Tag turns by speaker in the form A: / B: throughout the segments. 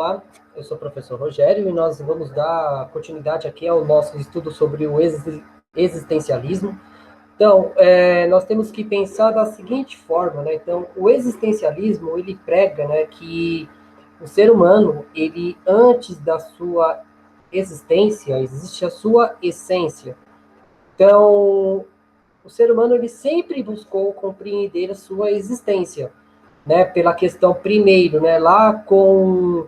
A: Olá, eu sou o professor Rogério e nós vamos dar continuidade aqui ao nosso estudo sobre o existencialismo. Então, nós temos que pensar da seguinte forma, né? Então, o existencialismo, ele prega, né, que o ser humano, ele, antes da sua existência, existe a sua essência. Então, o ser humano, ele sempre buscou compreender a sua existência, né? Pela questão, primeiro, né, lá com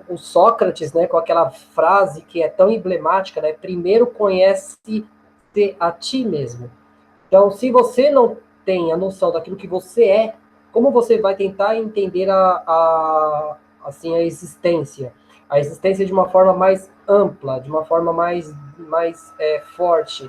A: o Sócrates, né, com aquela frase que é tão emblemática, né, primeiro conhece-te a ti mesmo. Então, se você não tem a noção daquilo que você é, como você vai tentar entender assim, a existência? A existência de uma forma mais ampla, de uma forma mais forte.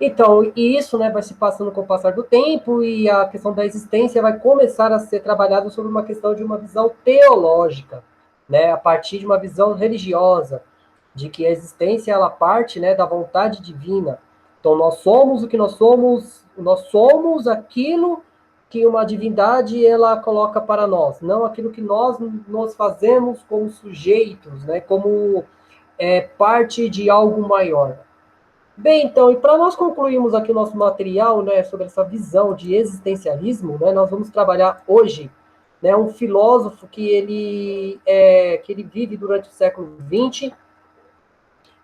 A: Então, e isso, né, vai se passando com o passar do tempo e a questão da existência vai começar a ser trabalhada sobre uma questão de uma visão teológica, né, a partir de uma visão religiosa, de que a existência ela parte, né, da vontade divina. Então, nós somos o que nós somos aquilo que uma divindade ela coloca para nós, não aquilo que nós fazemos como sujeitos, né, como parte de algo maior. Bem, então, e para nós concluirmos aqui o nosso material, né, sobre essa visão de existencialismo, né, nós vamos trabalhar hoje, né, um filósofo que ele vive durante o século XX,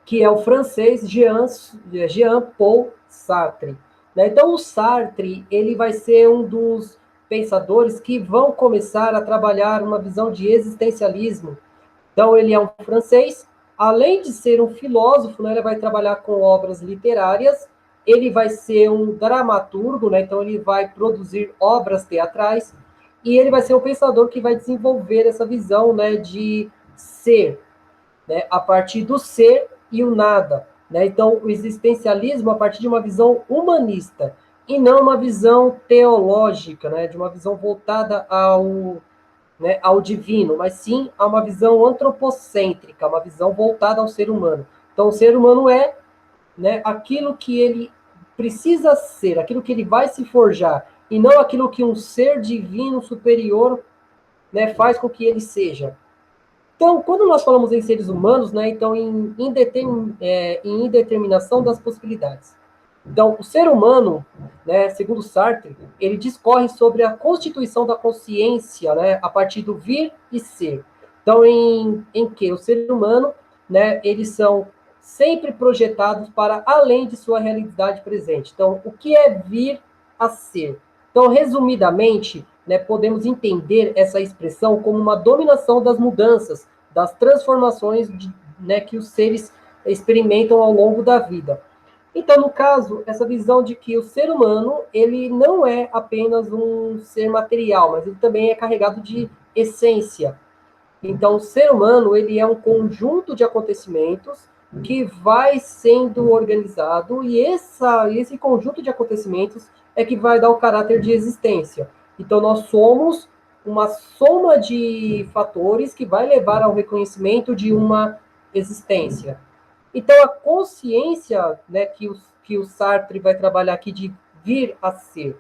A: que é o francês Jean-Paul Sartre. Né? Então, o Sartre ele vai ser um dos pensadores que vão começar a trabalhar uma visão de existencialismo. Então, ele é um francês. Além de ser um filósofo, né, ele vai trabalhar com obras literárias, ele vai ser um dramaturgo, né, então ele vai produzir obras teatrais, e ele vai ser um pensador que vai desenvolver essa visão, né, de ser, né, a partir do ser e o nada. Né? Então, o existencialismo a partir de uma visão humanista, e não uma visão teológica, né, de uma visão voltada ao divino, mas sim a uma visão antropocêntrica, uma visão voltada ao ser humano. Então, o ser humano é, né, aquilo que ele precisa ser, aquilo que ele vai se forjar, e não aquilo que um ser divino superior, né, faz com que ele seja. Então, quando nós falamos em seres humanos, né, então em indeterminação das possibilidades. Então, o ser humano, né, segundo Sartre, ele discorre sobre a constituição da consciência, né, a partir do vir e ser. Então, em que o ser humano, né, eles são sempre projetados para além de sua realidade presente. Então, o que é vir a ser? Então, resumidamente, né, podemos entender essa expressão como uma dominação das mudanças, das transformações né, que os seres experimentam ao longo da vida. Então, no caso, essa visão de que o ser humano, ele não é apenas um ser material, mas ele também é carregado de essência. Então, o ser humano, ele é um conjunto de acontecimentos que vai sendo organizado, e esse conjunto de acontecimentos é que vai dar o caráter de existência. Então, nós somos uma soma de fatores que vai levar ao reconhecimento de uma existência. Então, a consciência, né, que o Sartre vai trabalhar aqui de vir a ser.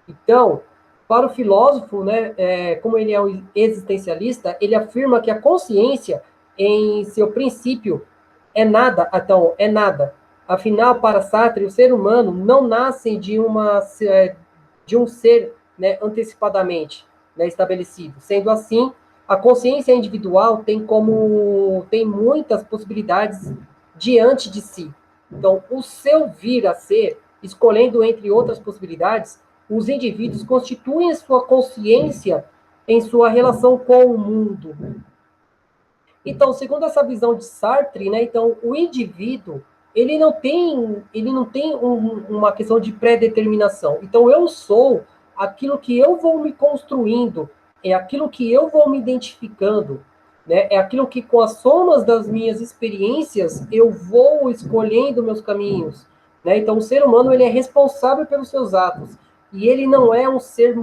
A: Então, para o filósofo, né, como ele é um existencialista, ele afirma que a consciência, em seu princípio, é nada. Então, é nada. Afinal, para Sartre, o ser humano não nasce de um ser, né, antecipadamente, né, estabelecido. Sendo assim, a consciência individual tem muitas possibilidades diante de si. Então, o seu vir a ser, escolhendo entre outras possibilidades, os indivíduos constituem sua consciência em sua relação com o mundo. Então, segundo essa visão de Sartre, né, então o indivíduo ele não tem uma questão de pré-determinação. Então, eu sou aquilo que eu vou me construindo, é aquilo que eu vou me identificando, né? É aquilo que, com as somas das minhas experiências, eu vou escolhendo meus caminhos. Né? Então, o ser humano ele é responsável pelos seus atos. E ele não é um ser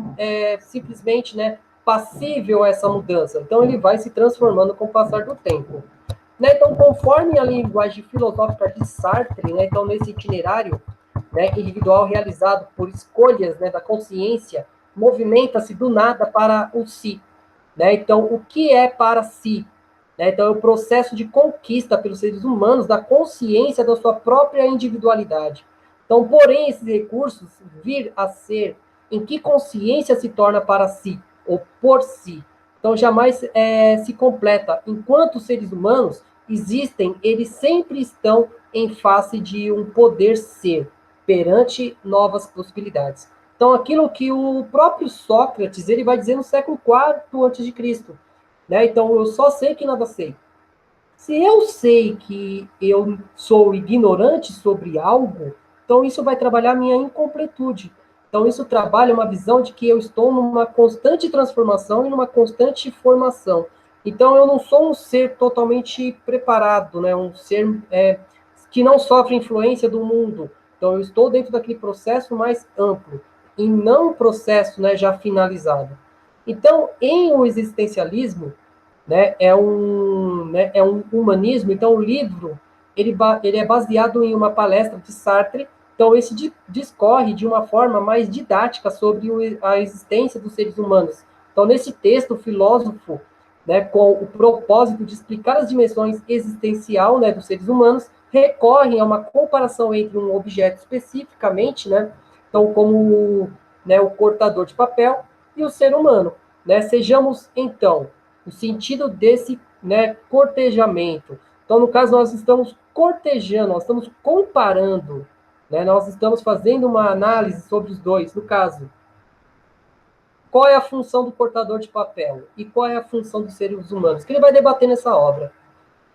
A: simplesmente, né, passível a essa mudança. Então, ele vai se transformando com o passar do tempo. Né? Então, conforme a linguagem filosófica de Sartre, né, então, nesse itinerário, né, individual realizado por escolhas, né, da consciência, movimenta-se do nada para o si. né? Então, o que é para si? Né? Então, é o processo de conquista pelos seres humanos da consciência da sua própria individualidade. Então, porém, esses recursos vir a ser em que consciência se torna para si, ou por si. Então, jamais se completa. Enquanto os seres humanos existem, eles sempre estão em face de um poder ser, perante novas possibilidades. Então, aquilo que o próprio Sócrates ele vai dizer no século IV a.C., né? Então, eu só sei que nada sei. Se eu sei que eu sou ignorante sobre algo, então isso vai trabalhar minha incompletude. Então, isso trabalha uma visão de que eu estou numa constante transformação e numa constante formação. Então, eu não sou um ser totalmente preparado, né? Um ser que não sofre influência do mundo. Então, eu estou dentro daquele processo mais amplo, e não um processo, né, já finalizado. Então, em o existencialismo, é um humanismo. Então, o livro ele é baseado em uma palestra de Sartre. Então, esse discorre de uma forma mais didática sobre a existência dos seres humanos. Então, nesse texto, o filósofo, né, com o propósito de explicar as dimensões existencial, né, dos seres humanos, recorre a uma comparação entre um objeto especificamente, né, então, como né, o cortador de papel e o ser humano. Né? Sejamos, então, o sentido desse né, cortejamento. Então, no caso, nós estamos cortejando, nós estamos comparando, né, nós estamos fazendo uma análise sobre os dois. No caso, qual é a função do cortador de papel e qual é a função dos seres humanos? Que ele vai debater nessa obra.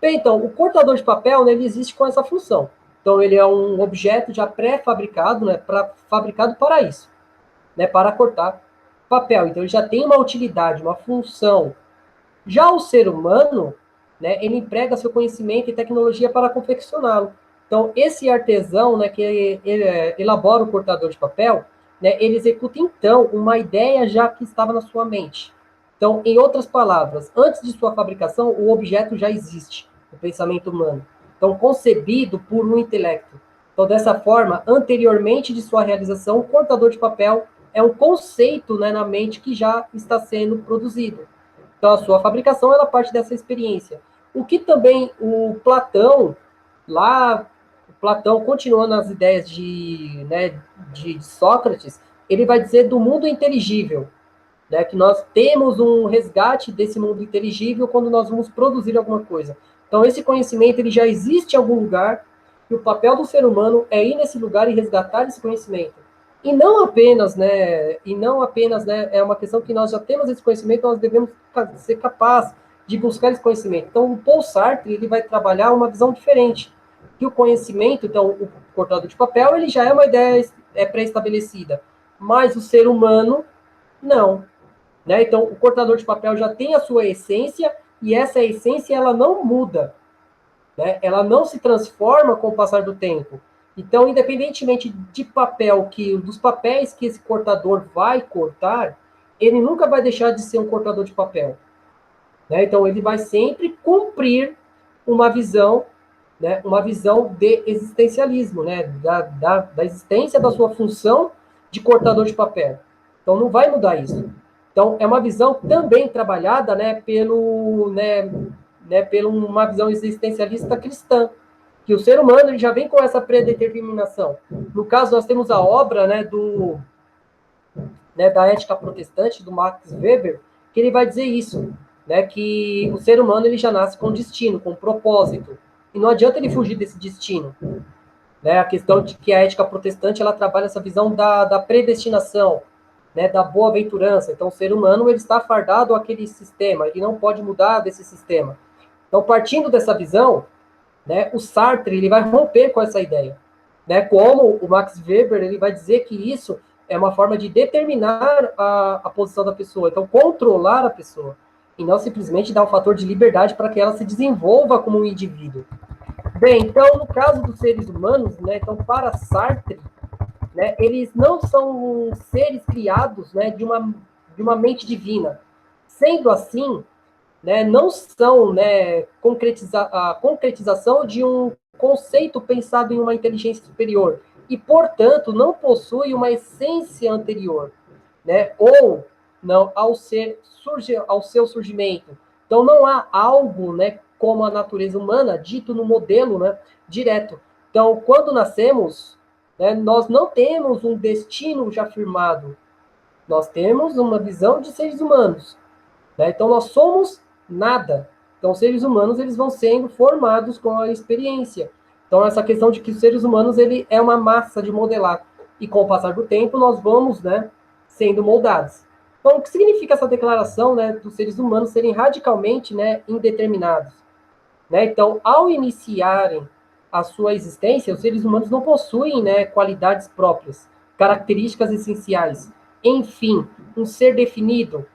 A: Bem, então, o cortador de papel né, ele existe com essa função. Então, ele é um objeto já pré-fabricado, né, fabricado para isso, né, para cortar papel. Então, ele já tem uma utilidade, uma função. Já o ser humano, né, ele emprega seu conhecimento e tecnologia para confeccioná-lo. Então, esse artesão, né, que ele elabora o cortador de papel, né, ele executa, então, uma ideia já que estava na sua mente. Então, em outras palavras, antes de sua fabricação, o objeto já existe, o pensamento humano. Então, concebido por um intelecto. Então, dessa forma, anteriormente de sua realização, o cortador de papel é um conceito né, na mente que já está sendo produzido. Então, a sua fabricação ela parte dessa experiência. O que também o Platão, lá, Platão, continuando as ideias de Sócrates, ele vai dizer do mundo inteligível, né, que nós temos um resgate desse mundo inteligível quando nós vamos produzir alguma coisa. Então, esse conhecimento ele já existe em algum lugar, e o papel do ser humano é ir nesse lugar e resgatar esse conhecimento. E não apenas, né, é uma questão que nós já temos esse conhecimento, nós devemos ser capazes de buscar esse conhecimento. Então, o Paul Sartre, ele vai trabalhar uma visão diferente, que o conhecimento, então, o cortador de papel, ele já é uma ideia pré-estabelecida, mas o ser humano, não. Né? Então, o cortador de papel já tem a sua essência, e essa essência, ela não muda, né? Ela não se transforma com o passar do tempo. Então, independentemente de papel dos papéis que esse cortador vai cortar, ele nunca vai deixar de ser um cortador de papel. Né? Então, ele vai sempre cumprir uma visão, né? Uma visão de existencialismo, né? Da existência da sua função de cortador de papel. Então, não vai mudar isso. Então, é uma visão também trabalhada pela uma visão existencialista cristã, que o ser humano ele já vem com essa predeterminação. No caso, nós temos a obra da ética protestante, do Max Weber, que ele vai dizer isso, né, que o ser humano ele já nasce com destino, com propósito, e não adianta ele fugir desse destino. Né, a questão de que a ética protestante ela trabalha essa visão da predestinação, né, da boa-aventurança. Então, o ser humano ele está fardado àquele sistema, ele não pode mudar desse sistema. Então, partindo dessa visão, né, o Sartre ele vai romper com essa ideia. Né, como o Max Weber ele vai dizer que isso é uma forma de determinar a posição da pessoa, então controlar a pessoa, e não simplesmente dar um fator de liberdade para que ela se desenvolva como um indivíduo. Bem, então, no caso dos seres humanos, né, então, para Sartre, né, eles não são seres criados né, de uma mente divina. Sendo assim, né, não são né, a concretização de um conceito pensado em uma inteligência superior e, portanto, não possui uma essência anterior, né, ou não, ao seu surgimento. Então, não há algo, né, como a natureza humana, dito no modelo, né, direto. Então, quando nascemos, né, nós não temos um destino já firmado, nós temos uma visão de seres humanos, né? Então, nós somos nada. Então, os seres humanos, eles vão sendo formados com a experiência. Então, essa questão de que os seres humanos, ele é uma massa de modelar. E com o passar do tempo, nós vamos, né, sendo moldados. Então, o que significa essa declaração, né, dos seres humanos serem radicalmente, né, indeterminados? Né? Então, ao iniciarem a sua existência, os seres humanos não possuem, né, qualidades próprias, características essenciais. Enfim, um ser definido,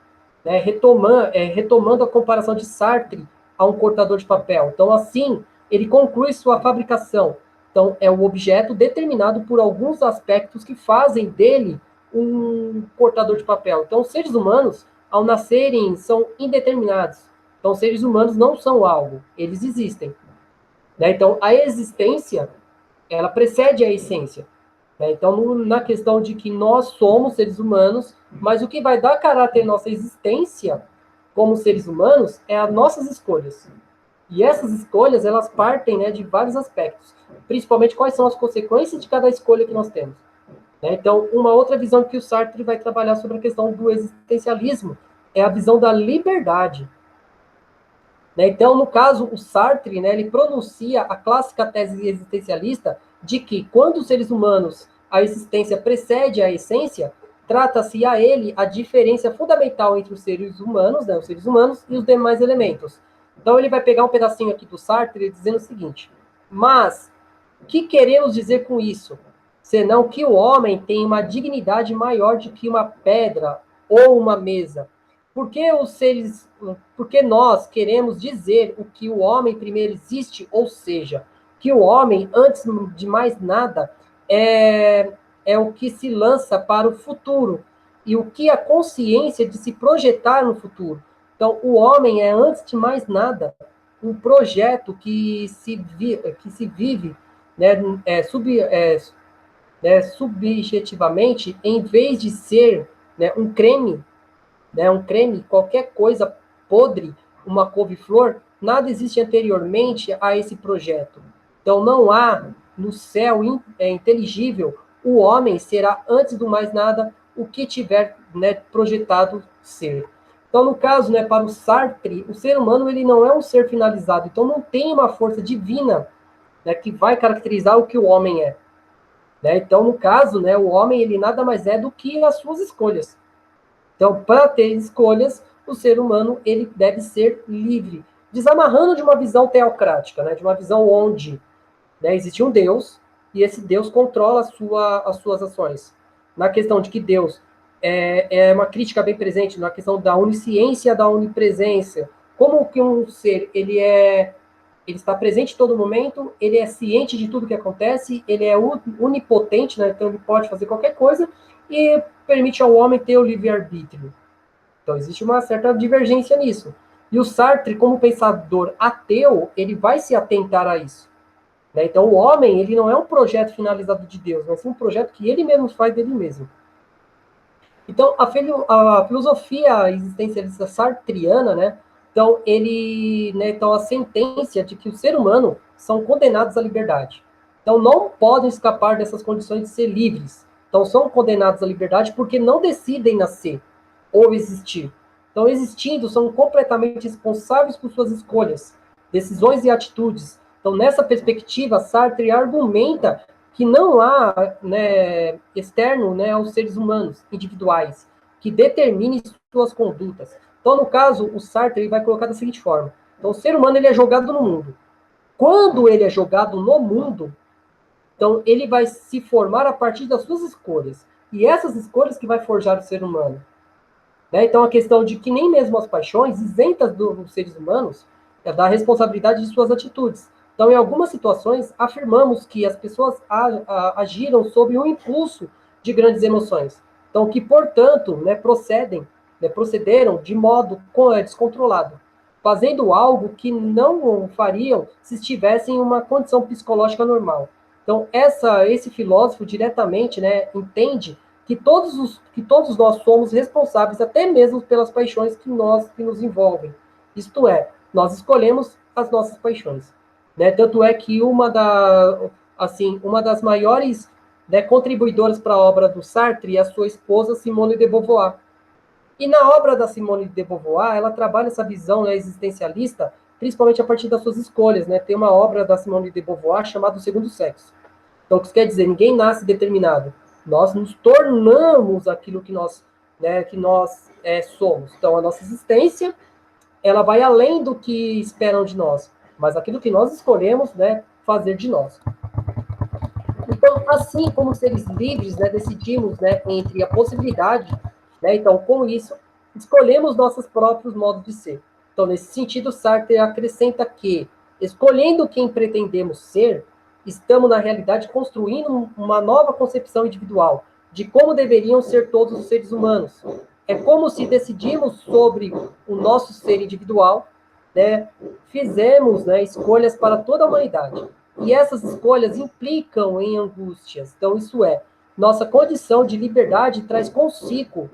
A: né, retomando a comparação de Sartre a um cortador de papel. Então, assim, ele conclui sua fabricação. Então, é um objeto determinado por alguns aspectos que fazem dele um cortador de papel. Então, os seres humanos, ao nascerem, são indeterminados. Então, os seres humanos não são algo, eles existem. Né? Então, a existência, ela precede a essência. Né? Então, na questão de que nós somos seres humanos, mas o que vai dar caráter à nossa existência como seres humanos é as nossas escolhas. E essas escolhas, elas partem, né, de vários aspectos. Principalmente quais são as consequências de cada escolha que nós temos. Né? Então, uma outra visão que o Sartre vai trabalhar sobre a questão do existencialismo é a visão da liberdade. Né? Então, no caso, o Sartre, né, ele pronuncia a clássica tese existencialista de que, quando os seres humanos, a existência precede a essência, trata-se a ele a diferença fundamental entre os seres humanos, né, e os demais elementos. Então, ele vai pegar um pedacinho aqui do Sartre dizendo o seguinte: mas, o que queremos dizer com isso? Senão que o homem tem uma dignidade maior do que uma pedra ou uma mesa. Porque nós queremos dizer o que o homem primeiro existe, ou seja, que o homem, antes de mais nada, é o que se lança para o futuro, e o que a consciência de se projetar no futuro. Então, o homem é, antes de mais nada, um projeto que se vive, né, subjetivamente, em vez de ser, né, um creme, qualquer coisa podre, uma couve-flor, nada existe anteriormente a esse projeto. Então, não há no céu inteligível, o homem será, antes do mais nada, o que tiver, né, projetado ser. Então, no caso, né, para o Sartre, o ser humano ele não é um ser finalizado, então não tem uma força divina, né, que vai caracterizar o que o homem é. Né? Então, no caso, né, o homem ele nada mais é do que as suas escolhas. Então, para ter escolhas, o ser humano ele deve ser livre, desamarrando de uma visão teocrática, né, de uma visão onde, né, existe um Deus e esse Deus controla as suas ações. Na questão de que Deus é uma crítica bem presente na questão da onisciência, da onipresença. Como que um ser ele está presente em todo momento, ele é ciente de tudo que acontece, ele é onipotente, né? Então ele pode fazer qualquer coisa e permite ao homem ter o livre-arbítrio. Então existe uma certa divergência nisso. E o Sartre, como pensador ateu, ele vai se atentar a isso. Né? Então o homem, ele não é um projeto finalizado de Deus, mas sim um projeto que ele mesmo faz dele mesmo. Então a filosofia existencialista sartriana, né? Então, então a sentença de que o ser humano são condenados à liberdade. Então, não podem escapar dessas condições de ser livres. Então, são condenados à liberdade porque não decidem nascer ou existir. Então, existindo, são completamente responsáveis por suas escolhas, decisões e atitudes. Então, nessa perspectiva, Sartre argumenta que não há, né, externo, né, aos seres humanos individuais que determine suas condutas. Então, no caso, o Sartre ele vai colocar da seguinte forma: então, o ser humano ele é jogado no mundo. Quando ele é jogado no mundo, então ele vai se formar a partir das suas escolhas. E essas escolhas que vai forjar o ser humano. Né? Então, a questão de que nem mesmo as paixões isentas dos seres humanos é da responsabilidade de suas atitudes. Então, em algumas situações, afirmamos que as pessoas agiram sob o impulso de grandes emoções. Então, que, portanto, né, procederam de modo descontrolado, fazendo algo que não fariam se estivessem em uma condição psicológica normal. Então, esse filósofo diretamente, né, entende que todos nós somos responsáveis até mesmo pelas paixões que nos envolvem. Isto é, nós escolhemos as nossas paixões. Né? Tanto é que uma das maiores, né, contribuidoras para a obra do Sartre é a sua esposa Simone de Beauvoir. E na obra da Simone de Beauvoir, ela trabalha essa visão, né, existencialista, principalmente a partir das suas escolhas. Né? Tem uma obra da Simone de Beauvoir chamada O Segundo Sexo. Então, isso quer dizer, ninguém nasce determinado. Nós nos tornamos aquilo que nós somos. Então, a nossa existência, ela vai além do que esperam de nós, mas aquilo que nós escolhemos, né, fazer de nós. Então, assim como seres livres, né, decidimos, né, entre a possibilidade, né, então, com isso, escolhemos nossos próprios modos de ser. Então, nesse sentido, Sartre acrescenta que, escolhendo quem pretendemos ser, estamos, na realidade, construindo uma nova concepção individual de como deveriam ser todos os seres humanos. É como se decidimos sobre o nosso ser individual, né, fizemos, né, escolhas para toda a humanidade. E essas escolhas implicam em angústias. Então, isso é, nossa condição de liberdade traz consigo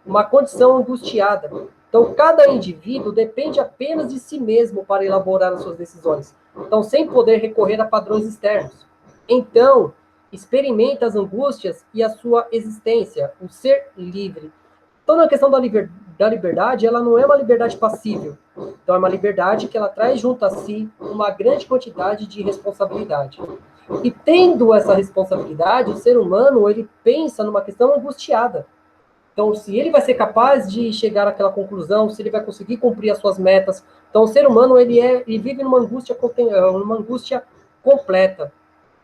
A: uma condição angustiada. Então, cada indivíduo depende apenas de si mesmo para elaborar as suas decisões. Então, sem poder recorrer a padrões externos. Então, experimenta as angústias e a sua existência, o ser livre. Então, na questão da liberdade, ela não é uma liberdade passível. Então, é uma liberdade que ela traz junto a si uma grande quantidade de responsabilidade. E tendo essa responsabilidade, o ser humano, ele pensa numa questão angustiada. Então, se ele vai ser capaz de chegar àquela conclusão, se ele vai conseguir cumprir as suas metas. Então, o ser humano, ele vive numa angústia completa.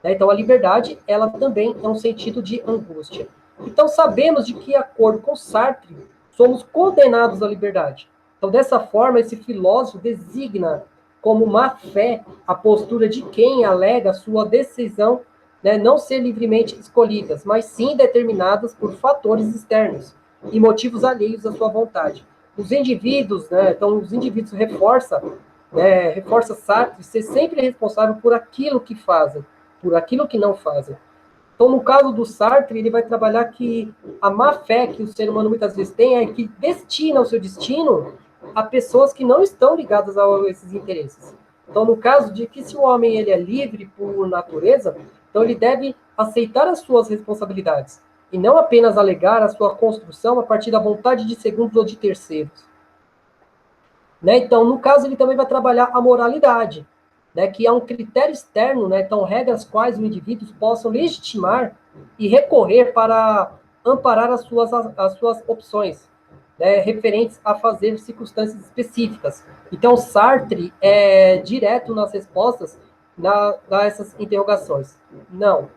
A: Né? Então, a liberdade, ela também é um sentido de angústia. Então, sabemos de que, de acordo com Sartre, somos condenados à liberdade. Então, dessa forma, esse filósofo designa como má fé a postura de quem alega sua decisão, né, não ser livremente escolhidas, mas sim determinadas por fatores externos e motivos alheios à sua vontade. Os indivíduos, né, então, os indivíduos reforça Sartre ser sempre responsável por aquilo que fazem, por aquilo que não fazem. Então, no caso do Sartre, ele vai trabalhar que a má fé que o ser humano muitas vezes tem é que destina o seu destino a pessoas que não estão ligadas a esses interesses. Então, no caso de que se o homem ele é livre por natureza, então ele deve aceitar as suas responsabilidades e não apenas alegar a sua construção a partir da vontade de segundos ou de terceiros. Né? Então, no caso, ele também vai trabalhar a moralidade, né, que é um critério externo, né, então regras quais os indivíduos possam legitimar e recorrer para amparar as suas opções, né, referentes a fazer circunstâncias específicas. Então, Sartre é direto nas respostas a essas interrogações. Não.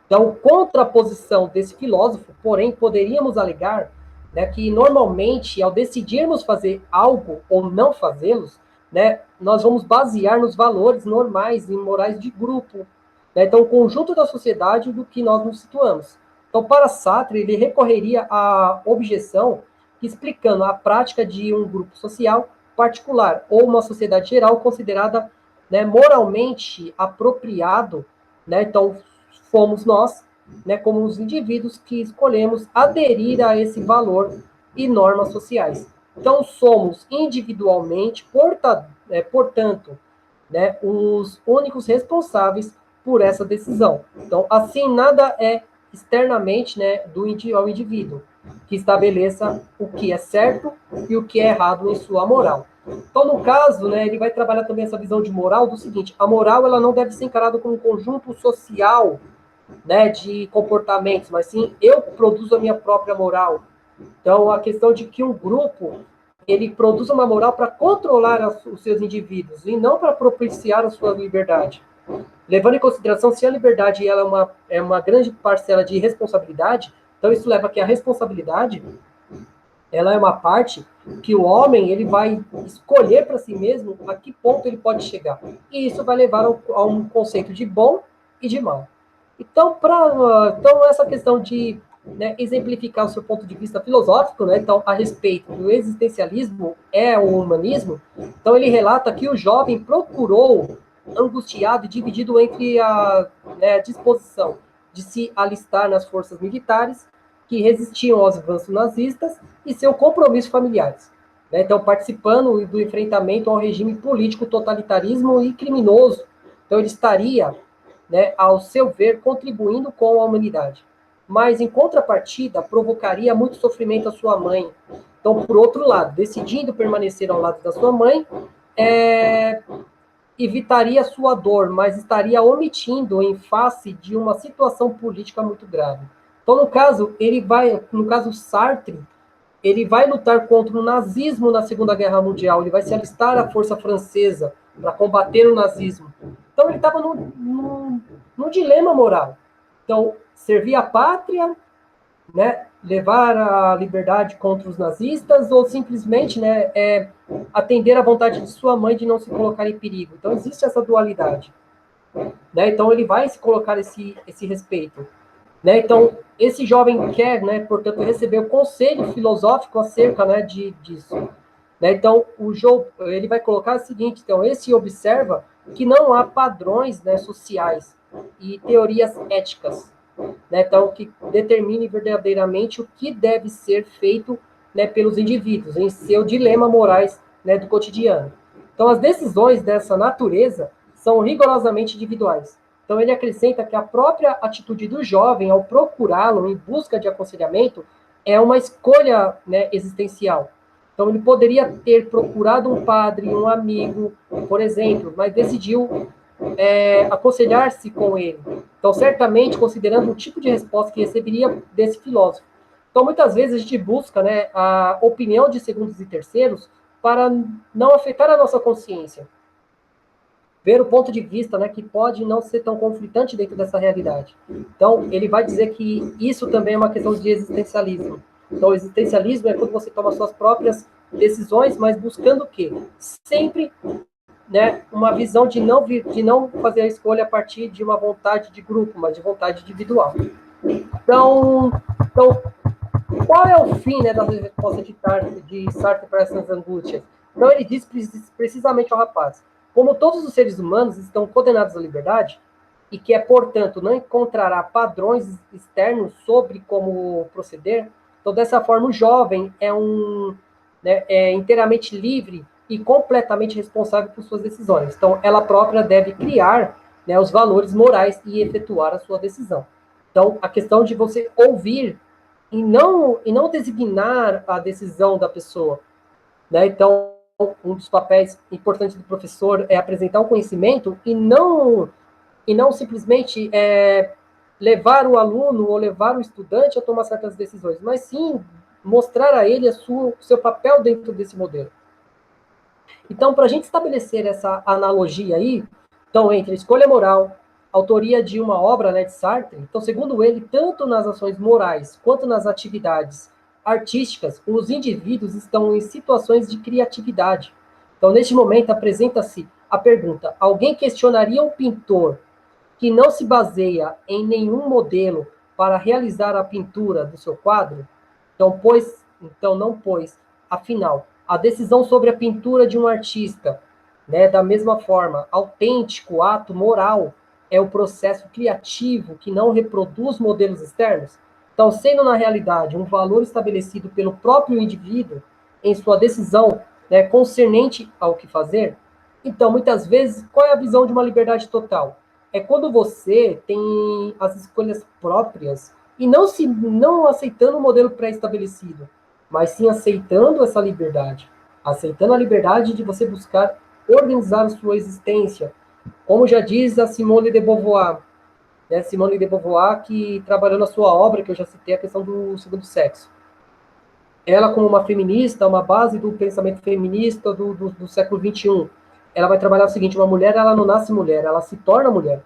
A: Então, contraposição desse filósofo, porém, poderíamos alegar, né, que normalmente, ao decidirmos fazer algo ou não fazê-los, né, nós vamos basear nos valores normais e morais de grupo. Né? Então, o conjunto da sociedade do que nós nos situamos. Então, para Sartre, ele recorreria à objeção explicando a prática de um grupo social particular ou uma sociedade geral considerada, né, moralmente apropriado. Né? Então, fomos nós, né, como os indivíduos que escolhemos aderir a esse valor e normas sociais. Então, somos individualmente, portanto, né, os únicos responsáveis por essa decisão. Então, assim, nada é externamente, né, ao indivíduo, que estabeleça o que é certo e o que é errado em sua moral. Então, no caso, né, ele vai trabalhar também essa visão de moral do seguinte: a moral ela não deve ser encarada como um conjunto social, né, de comportamentos, mas sim eu produzo a minha própria moral. Então, a questão de que um grupo ele produz uma moral para controlar os seus indivíduos e não para propiciar a sua liberdade. Levando em consideração se a liberdade ela é uma grande parcela de responsabilidade, então isso leva a que a responsabilidade ela é uma parte que o homem ele vai escolher para si mesmo a que ponto ele pode chegar. E isso vai levar a um conceito de bom e de mal. Então, então essa questão de, né, exemplificar o seu ponto de vista filosófico, né, então, a respeito do existencialismo é o humanismo, então ele relata que o jovem procurou, angustiado e dividido entre a, né, disposição de se alistar nas forças militares, que resistiam aos avanços nazistas e seu compromisso familiares. Né? Então, participando do enfrentamento ao regime político, totalitarismo e criminoso. Então, ele estaria, né, ao seu ver, contribuindo com a humanidade. Mas, em contrapartida, provocaria muito sofrimento à sua mãe. Então, por outro lado, decidindo permanecer ao lado da sua mãe, evitaria sua dor, mas estaria omitindo em face de uma situação política muito grave. Então, no caso Sartre, ele vai lutar contra o nazismo na Segunda Guerra Mundial, ele vai se alistar à força francesa para combater o nazismo. Então, ele estava num dilema moral. Então, servir a pátria, né, levar a liberdade contra os nazistas, ou simplesmente, né, atender à vontade de sua mãe de não se colocar em perigo. Então, existe essa dualidade. Né? Então, ele vai se colocar esse respeito. Né? Então, esse jovem quer, né, portanto, receber o conselho filosófico acerca, né, disso. Né? Então, ele vai colocar o seguinte, então, esse observa que não há padrões, né, sociais e teorias éticas, né, então, que determine verdadeiramente o que deve ser feito, né, pelos indivíduos em seu dilema morais, né, do cotidiano. Então, as decisões dessa natureza são rigorosamente individuais. Então, ele acrescenta que a própria atitude do jovem ao procurá-lo em busca de aconselhamento é uma escolha, né, existencial. Então, ele poderia ter procurado um padre, um amigo, por exemplo, mas decidiu aconselhar-se com ele. Então, certamente, considerando o tipo de resposta que receberia desse filósofo. Então, muitas vezes a gente busca, né, a opinião de segundos e terceiros para não afetar a nossa consciência. Ver o ponto de vista, né, que pode não ser tão conflitante dentro dessa realidade. Então, ele vai dizer que isso também é uma questão de existencialismo. Então, o existencialismo é quando você toma suas próprias decisões, mas buscando o quê? Sempre, né, uma visão de não fazer a escolha a partir de uma vontade de grupo, mas de vontade individual. Então, qual é o fim, né, da resposta de Sartre para essas angústias? Então, ele diz precisamente ao rapaz: como todos os seres humanos estão condenados à liberdade, e que portanto, não encontrará padrões externos sobre como proceder, então, dessa forma, o jovem é inteiramente livre e completamente responsável por suas decisões. Então, ela própria deve criar, né, os valores morais e efetuar a sua decisão. Então, a questão de você ouvir e não designar a decisão da pessoa. Né? Então, um dos papéis importantes do professor é apresentar o conhecimento e não simplesmente levar o aluno ou levar o estudante a tomar certas decisões, mas sim mostrar a ele o seu papel dentro desse modelo. Então, para a gente estabelecer essa analogia aí, então, entre a escolha moral, autoria de uma obra, né, de Sartre, então, segundo ele, tanto nas ações morais quanto nas atividades artísticas, os indivíduos estão em situações de criatividade. Então, neste momento, apresenta-se a pergunta: alguém questionaria um pintor que não se baseia em nenhum modelo para realizar a pintura do seu quadro? Então não pois, afinal, a decisão sobre a pintura de um artista, né, da mesma forma, autêntico ato moral é o processo criativo que não reproduz modelos externos? Então, sendo na realidade um valor estabelecido pelo próprio indivíduo em sua decisão, né, concernente ao que fazer, então, muitas vezes, qual é a visão de uma liberdade total? É quando você tem as escolhas próprias e não aceitando o modelo pré-estabelecido, mas sim aceitando essa liberdade, aceitando a liberdade de você buscar organizar a sua existência, como já diz a Simone de Beauvoir, né? Simone de Beauvoir, que trabalhou na sua obra, que eu já citei, a questão do segundo sexo. Ela, como uma feminista, uma base do pensamento feminista do século XXI, ela vai trabalhar o seguinte: uma mulher, ela não nasce mulher, ela se torna mulher.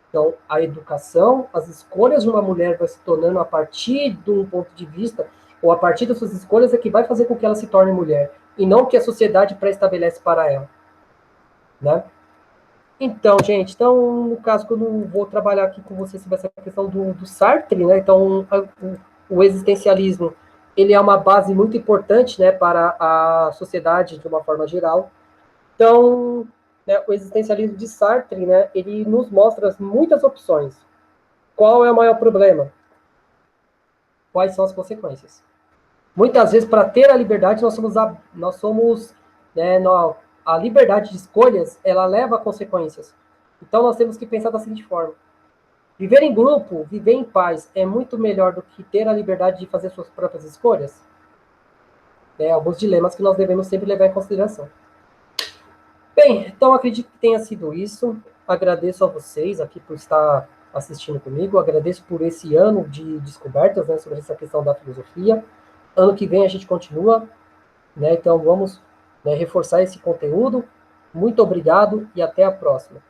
A: Então, a educação, as escolhas de uma mulher vai se tornando a partir de um ponto de vista, ou a partir das suas escolhas, é que vai fazer com que ela se torne mulher, e não o que a sociedade pré-estabelece para ela. Né? Então, gente, no caso que eu não vou trabalhar aqui com vocês sobre essa questão do Sartre, né? Então, o existencialismo, ele é uma base muito importante, né, para a sociedade de uma forma geral. Então, né, o existencialismo de Sartre, né, ele nos mostra muitas opções. Qual é o maior problema? quais são as consequências. Muitas vezes, para ter a liberdade, nós somos né, a liberdade de escolhas, ela leva a consequências. Então, nós temos que pensar da seguinte forma: viver em grupo, viver em paz, é muito melhor do que ter a liberdade de fazer suas próprias escolhas? Alguns dilemas que nós devemos sempre levar em consideração. Bem, então acredito que tenha sido isso. Agradeço a vocês aqui por estar assistindo comigo. Agradeço por esse ano de descobertas, né, sobre essa questão da filosofia. Ano que vem a gente continua, né? Então vamos, né, reforçar esse conteúdo. Muito obrigado e até a próxima.